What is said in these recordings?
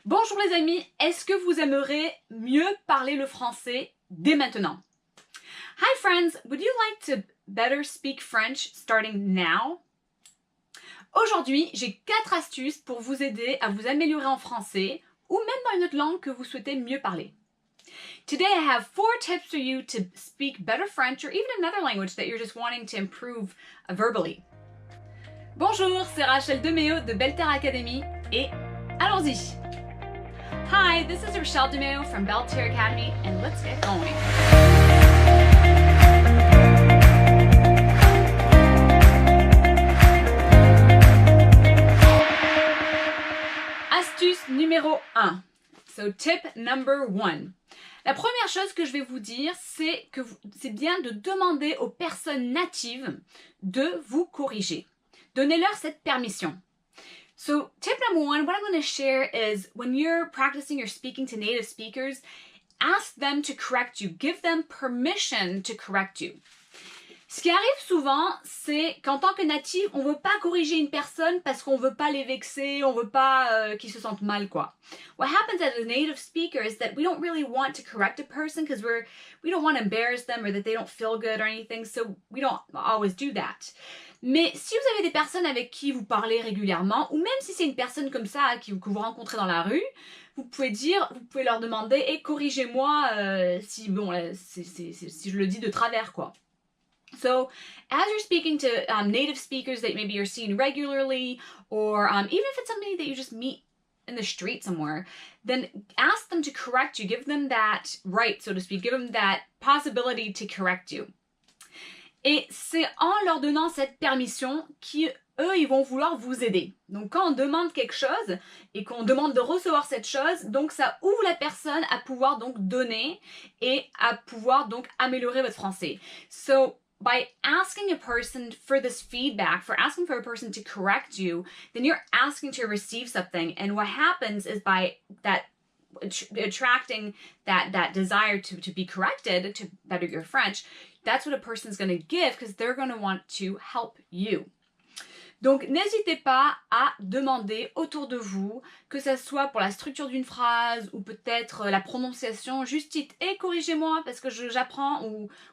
Bonjour les amis, est-ce que vous aimeriez mieux parler le français dès maintenant? Hi friends, would you like to better speak French starting now? Aujourd'hui, j'ai 4 astuces pour vous aider à vous améliorer en français ou même dans une autre langue que vous souhaitez mieux parler. Today I have 4 tips for you to speak better French or even another language that you're just wanting to improve verbally. Bonjour, c'est Rachel Demeo de Belle Terre Academy et allons-y! Hi, this is Rochelle DeMeo from Belle Terre Academy, and let's get going. Astuce numéro 1. So tip number 1. La première chose que je vais vous dire, c'est que c'est bien de demander aux personnes natives de vous corriger. Donnez-leur cette permission. So tip number 1, what I'm going to share is when you're practicing or speaking to native speakers, ask them to correct you. Give them permission to correct you. Ce qui arrive souvent, c'est qu'en tant que natif, on veut pas corriger une personne parce qu'on veut pas les vexer, on veut pas qu'ils se sentent mal, quoi. What happens as a native speaker is that we don't really want to correct a person because we don't want to embarrass them or that they don't feel good or anything, so we don't always do that. Mais si vous avez des personnes avec qui vous parlez régulièrement, ou même si c'est une personne comme ça que vous rencontrez dans la rue, vous pouvez leur demander « Hey, corrigez-moi si je le dis de travers, quoi. » So, as you're speaking to native speakers that maybe you're seeing regularly, or even if it's somebody that you just meet in the street somewhere, then ask them to correct you. Give them that right, so to speak. Give them that possibility to correct you. Et c'est en leur donnant cette permission qu'eux, ils vont vouloir vous aider. Donc, quand on demande quelque chose et qu'on demande de recevoir cette chose, donc ça ouvre la personne à pouvoir donc donner et à pouvoir donc améliorer votre français. So, by asking a person for this feedback, for asking for a person to correct you, then you're asking to receive something. And what happens is by that attracting that desire to be corrected, to better your French, that's what a person's going to give because they're going to want to help you. Donc, n'hésitez pas à demander autour de vous, que ce soit pour la structure d'une phrase ou peut-être la prononciation, juste dites « Hey, corrigez-moi parce que j'apprends »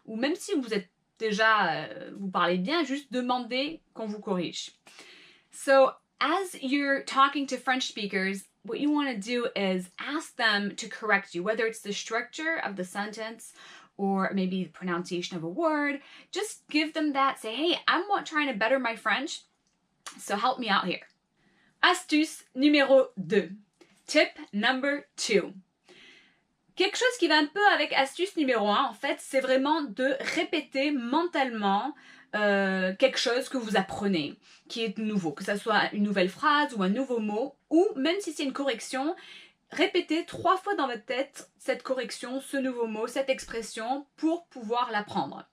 ou même si vous êtes déjà, vous parlez bien, juste demandez qu'on vous corrige. So, as you're talking to French speakers, what you want to do is ask them to correct you, whether it's the structure of the sentence or maybe the pronunciation of a word. Just give them that. Say, hey, I'm trying to better my French, so help me out here. Astuce numéro 2. Tip number 2. Quelque chose qui va un peu avec astuce numéro 1, en fait, c'est vraiment de répéter mentalement quelque chose que vous apprenez, qui est nouveau, que ce soit une nouvelle phrase ou un nouveau mot, ou même si c'est une correction, répétez 3 fois dans votre tête cette correction, ce nouveau mot, cette expression pour pouvoir l'apprendre.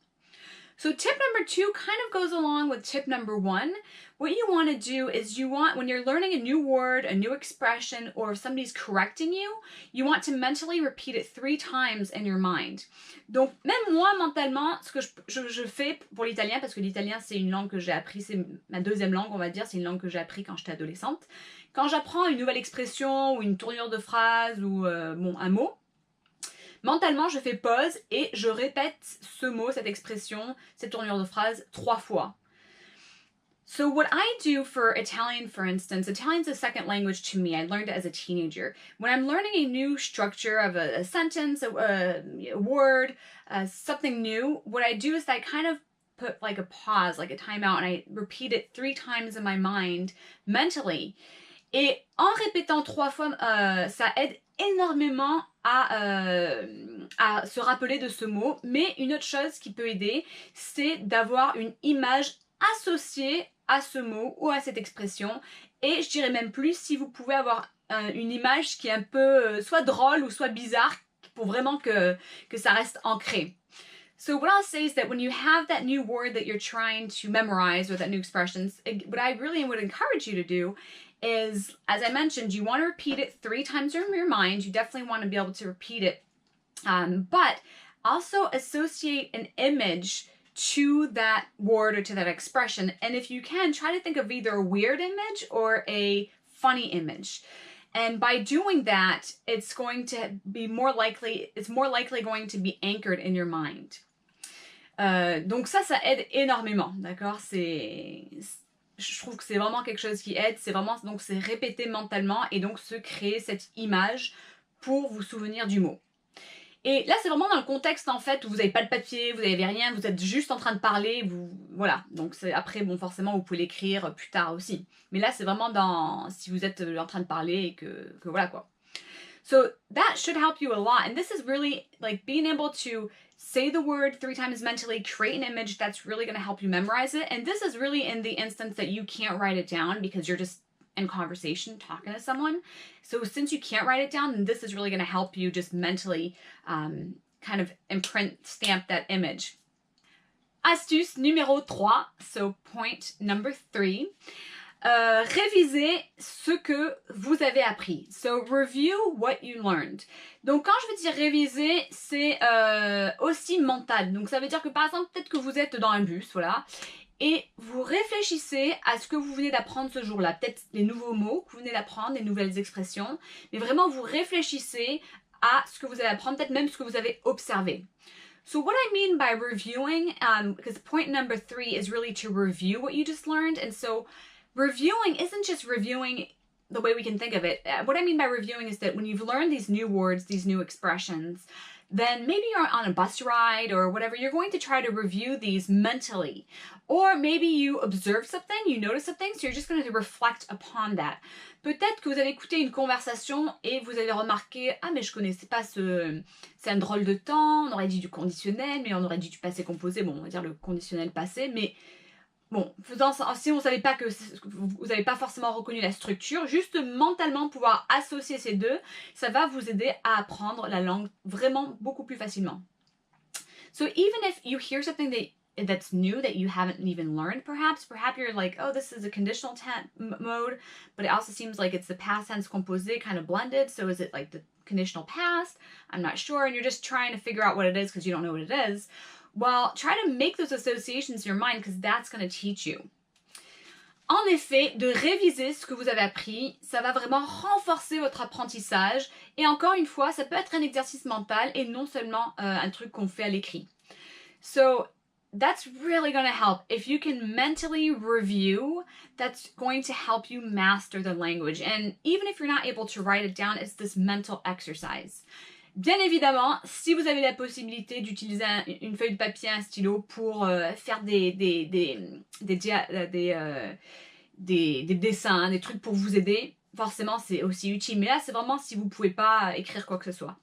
So tip number 2 kind of goes along with tip number 1. What you want to do is when you're learning a new word, a new expression, or if somebody's correcting you, you want to mentally repeat it 3 times in your mind. Donc, même moi, mentalement, ce que je fais pour l'italien, parce que l'italien, c'est une langue que j'ai appris, c'est ma deuxième langue, on va dire, c'est une langue que j'ai appris quand j'étais adolescente. Quand j'apprends une nouvelle expression, ou une tournure de phrase, ou un mot, mentalement, je fais pause et je répète ce mot, cette expression, cette tournure de phrase 3 fois. So what I do for Italian, for instance, Italian's a second language to me. I learned it as a teenager. When I'm learning a new structure of a sentence, a word, something new, what I do is I kind of put like a pause, like a timeout, and I repeat it 3 times in my mind, mentally. Et en répétant 3 fois, ça aide énormément à se rappeler de ce mot. Mais une autre chose qui peut aider, c'est d'avoir une image associée à ce mot ou à cette expression. Et je dirais même plus, si vous pouvez avoir une image qui est un peu soit drôle ou soit bizarre, pour vraiment que ça reste ancré. So what I'll say is that when you have that new word that you're trying to memorize or that new expressions, what I really would encourage you to do is, as I mentioned, you want to repeat it 3 times in your mind. You definitely want to be able to repeat it. But also associate an image to that word or to that expression. And if you can, try to think of either a weird image or a funny image. And by doing that, it's more likely going to be anchored in your mind. Donc ça aide énormément, d'accord? Je trouve que c'est vraiment quelque chose qui aide, c'est répéter mentalement et donc se créer cette image pour vous souvenir du mot. Et là, c'est vraiment dans le contexte, en fait, où vous n'avez pas de papier, vous n'avez rien, vous êtes juste en train de parler, voilà. Donc après, bon, forcément, vous pouvez l'écrire plus tard aussi. Mais là, c'est vraiment si vous êtes en train de parler et que voilà, quoi. So that should help you a lot. And this is really, like, being able to say the word 3 times mentally, create an image, that's really going to help you memorize it. And this is really in the instance that you can't write it down because you're just in conversation talking to someone. So since you can't write it down, then this is really going to help you just mentally kind of stamp that image. Astuce numéro 3, so point number 3. Révisez ce que vous avez appris. So review what you learned. Donc quand je veux dire réviser, c'est aussi mental. Donc ça veut dire que par exemple, peut-être que vous êtes dans un bus, voilà, et vous réfléchissez à ce que vous venez d'apprendre ce jour-là. Peut-être les nouveaux mots que vous venez d'apprendre, les nouvelles expressions, mais vraiment vous réfléchissez à ce que vous allez apprendre, peut-être même ce que vous avez observé. So what I mean by reviewing, because point number 3 is really to review what you just learned, and so reviewing isn't just reviewing the way we can think of it. What I mean by reviewing is that when you've learned these new words, these new expressions, then maybe you're on a bus ride or whatever, you're going to try to review these mentally. Or maybe you observe something, you notice something, so you're just going to reflect upon that. Peut-être que vous avez écouté une conversation et vous avez remarqué « Ah, mais je connaissais pas c'est un drôle de temps, on aurait dit du conditionnel, mais on aurait dit du passé composé. » Bon, on va dire le conditionnel passé, mais bon, si on ne savait pas que vous n'avez pas forcément reconnu la structure, juste mentalement pouvoir associer ces deux, ça va vous aider à apprendre la langue vraiment beaucoup plus facilement. So even if you hear something that's new that you haven't even learned, perhaps you're like, oh, this is a conditional mode, but it also seems like it's the past tense composé kind of blended. So is it like the conditional past? I'm not sure. And you're just trying to figure out what it is because you don't know what it is. Well, try to make those associations in your mind because that's going to teach you. En effet, de réviser ce que vous avez appris, ça va vraiment renforcer votre apprentissage. Et encore une fois, ça peut être un exercice mental et non seulement un truc qu'on fait à l'écrit. So, that's really going to help. If you can mentally review, that's going to help you master the language. And even if you're not able to write it down, it's this mental exercise. Bien évidemment, si vous avez la possibilité d'utiliser une feuille de papier, un stylo pour faire des dessins, des trucs pour vous aider, forcément c'est aussi utile. Mais là, c'est vraiment si vous ne pouvez pas écrire quoi que ce soit.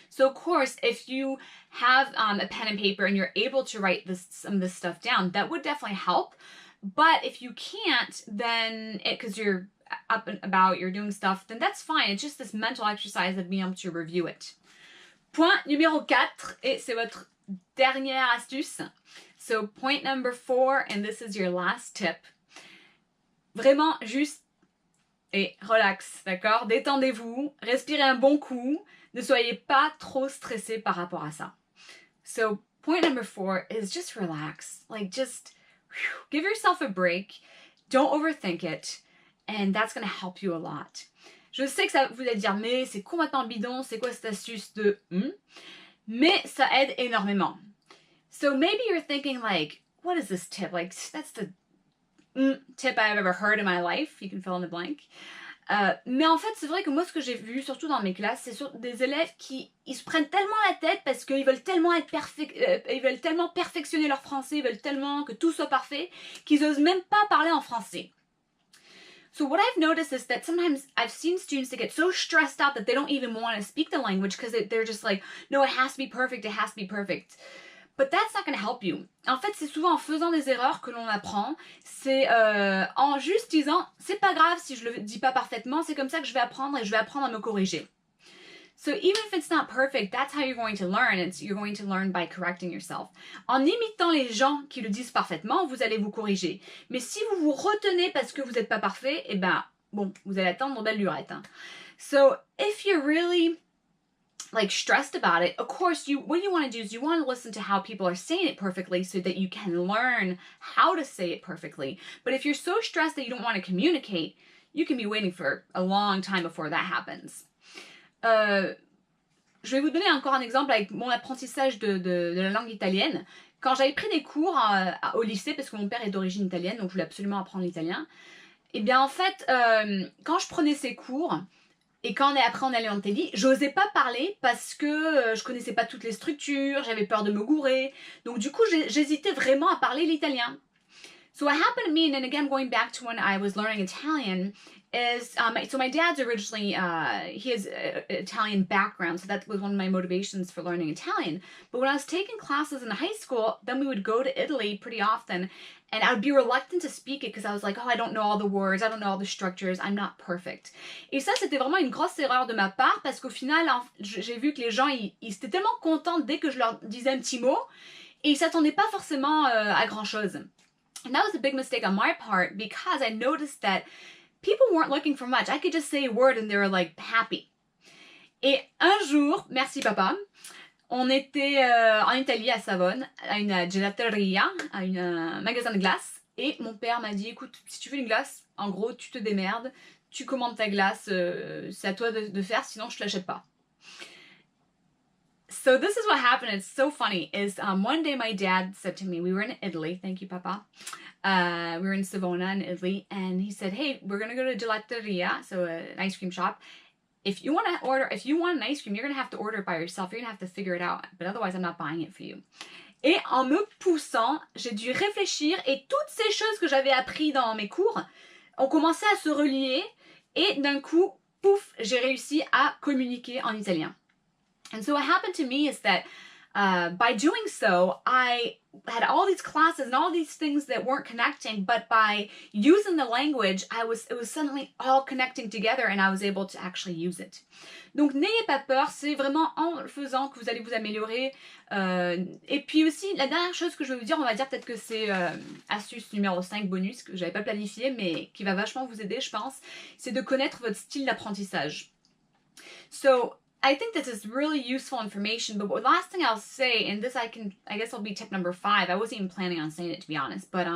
So of course, if you have a pen and paper and you're able to write some of this stuff down, that would definitely help. But if you can't, then because you're up and about, you're doing stuff, then that's fine. It's just this mental exercise of being able to review it. Point numéro 4, et c'est votre dernière astuce. So point number 4, and this is your last tip. Vraiment juste et relax, d'accord? Détendez-vous, respirez un bon coup, ne soyez pas trop stressé par rapport à ça. So point number 4 is just relax. Like just give yourself a break. Don't overthink it. And that's going to help you a lot. Je sais que ça vous allez dire, mais c'est complètement bidon, c'est quoi cette astuce de mais ça aide énormément. So maybe you're thinking like, what is this tip? Like, that's the tip I've ever heard in my life. You can fill in the blank. Mais en fait, c'est vrai que moi, ce que j'ai vu, surtout dans mes classes, c'est sur des élèves qui ils se prennent tellement la tête parce qu'ils veulent tellement ils veulent tellement perfectionner leur français, ils veulent tellement que tout soit parfait, qu'ils n'osent même pas parler en français. So what I've noticed is that sometimes I've seen students that get so stressed out that they don't even want to speak the language because they're just like, no, it has to be perfect, it has to be perfect. But that's not going to help you. En fait, c'est souvent en faisant des erreurs que l'on apprend. C'est en juste disant, c'est pas grave si je le dis pas parfaitement, c'est comme ça que je vais apprendre et je vais apprendre à me corriger. So even if it's not perfect, that's how you're going to learn. You're going to learn by correcting yourself. En imitant les gens qui le disent parfaitement, vous allez vous corriger. Mais si vous vous retenez parce que vous n'êtes pas parfait, eh ben, bon, vous allez attendre belle lurette. Hein. So if you're really like stressed about it, of course, what you want to do is you want to listen to how people are saying it perfectly so that you can learn how to say it perfectly. But if you're so stressed that you don't want to communicate, you can be waiting for a long time before that happens. Je vais vous donner encore un exemple avec mon apprentissage de la langue italienne. Quand j'avais pris des cours au lycée, parce que mon père est d'origine italienne, donc je voulais absolument apprendre l'italien, et bien en fait, quand je prenais ces cours, et quand après on allait en télé, j'osais pas parler parce que je connaissais pas toutes les structures, j'avais peur de me gourer, donc du coup j'hésitais vraiment à parler l'italien. So what happened to me, and again going back to when I was learning Italian, is so my dad's originally he has an Italian background, so that was one of my motivations for learning Italian. But when I was taking classes in high school, then we would go to Italy pretty often, and I would be reluctant to speak it because I was like, oh, I don't know all the words, I don't know all the structures, I'm not perfect. Et ça, c'était vraiment une grosse erreur de ma part parce qu'au final, j'ai vu que les gens, ils étaient tellement contents dès que je leur disais un petit mot et ils s'attendaient pas forcément à grand chose. And that was a big mistake on my part because I noticed that people weren't looking for much. I could just say a word and they were like happy. Et un jour, merci papa, on était en Italie à Savone, à une gelateria, à un magasin de glace. Et mon père m'a dit, écoute, si tu veux une glace, en gros, tu te démerdes, tu commandes ta glace, c'est à toi de faire, sinon je te l'achète pas. So this is what happened. It's so funny. Is one day my dad said to me, we were in Italy. Thank you, Papa. We were in Savona in Italy, and he said, "Hey, we're gonna go to gelateria, so an ice cream shop. If you want an ice cream, you're gonna have to order it by yourself. You're gonna have to figure it out. But otherwise, I'm not buying it for you." Et en me poussant, j'ai dû réfléchir, et toutes ces choses que j'avais appris dans mes cours ont commencé à se relier, et d'un coup, pouf, j'ai réussi à communiquer en italien. And so what happened to me is that by doing so, I had all these classes and all these things that weren't connecting, but by using the language, it was suddenly all connecting together and I was able to actually use it. Donc n'ayez pas peur, c'est vraiment en le faisant que vous allez vous améliorer. Et puis aussi, la dernière chose que je vais vous dire, on va dire peut-être que c'est astuce numéro 5 bonus, que j'avais pas planifié, mais qui va vachement vous aider, je pense, c'est de connaître votre style d'apprentissage. So, I think this is really useful information, but the last thing I'll say, and this I guess will be tip number 5. I wasn't even planning on saying it, to be honest, but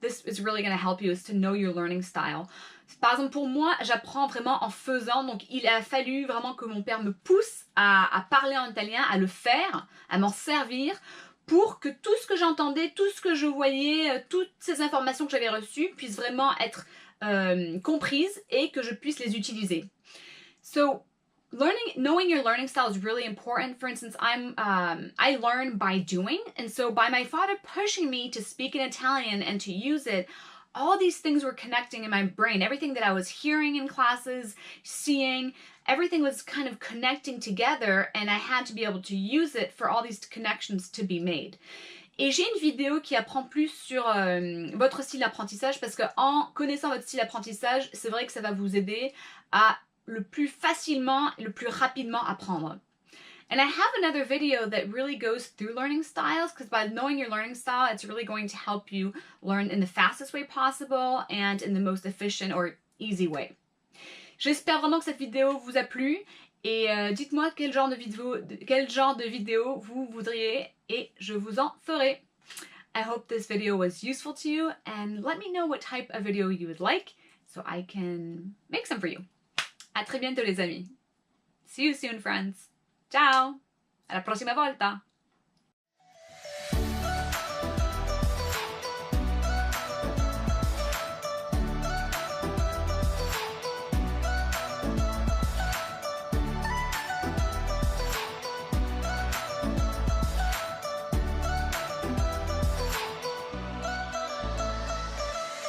this is really going to help you, is to know your learning style. Par exemple, pour moi, j'apprends vraiment en faisant, donc il a fallu vraiment que mon père me pousse à parler en italien, à le faire, à m'en servir, pour que tout ce que j'entendais, tout ce que je voyais, toutes ces informations que j'avais reçues puissent vraiment être comprises et que je puisse les utiliser. So, knowing your learning style is really important. For instance, I learn by doing, and so by my father pushing me to speak in Italian and to use it, all these things were connecting in my brain. Everything that I was hearing in classes, seeing, everything was kind of connecting together, and I had to be able to use it for all these connections to be made. Et j'ai une vidéo qui apprend plus sur votre style d'apprentissage, parce qu'en connaissant votre style d'apprentissage, c'est vrai que ça va vous aider à le plus facilement et le plus rapidement apprendre. And I have another video that really goes through learning styles, because by knowing your learning style, it's really going to help you learn in the fastest way possible and in the most efficient or easy way. J'espère vraiment que cette vidéo vous a plu, et dites-moi quel genre de vidéo vous voudriez et je vous en ferai. I hope this video was useful to you, and let me know what type of video you would like so I can make some for you. À très bientôt les amis. See you soon, friends. Ciao! À la prossima volta!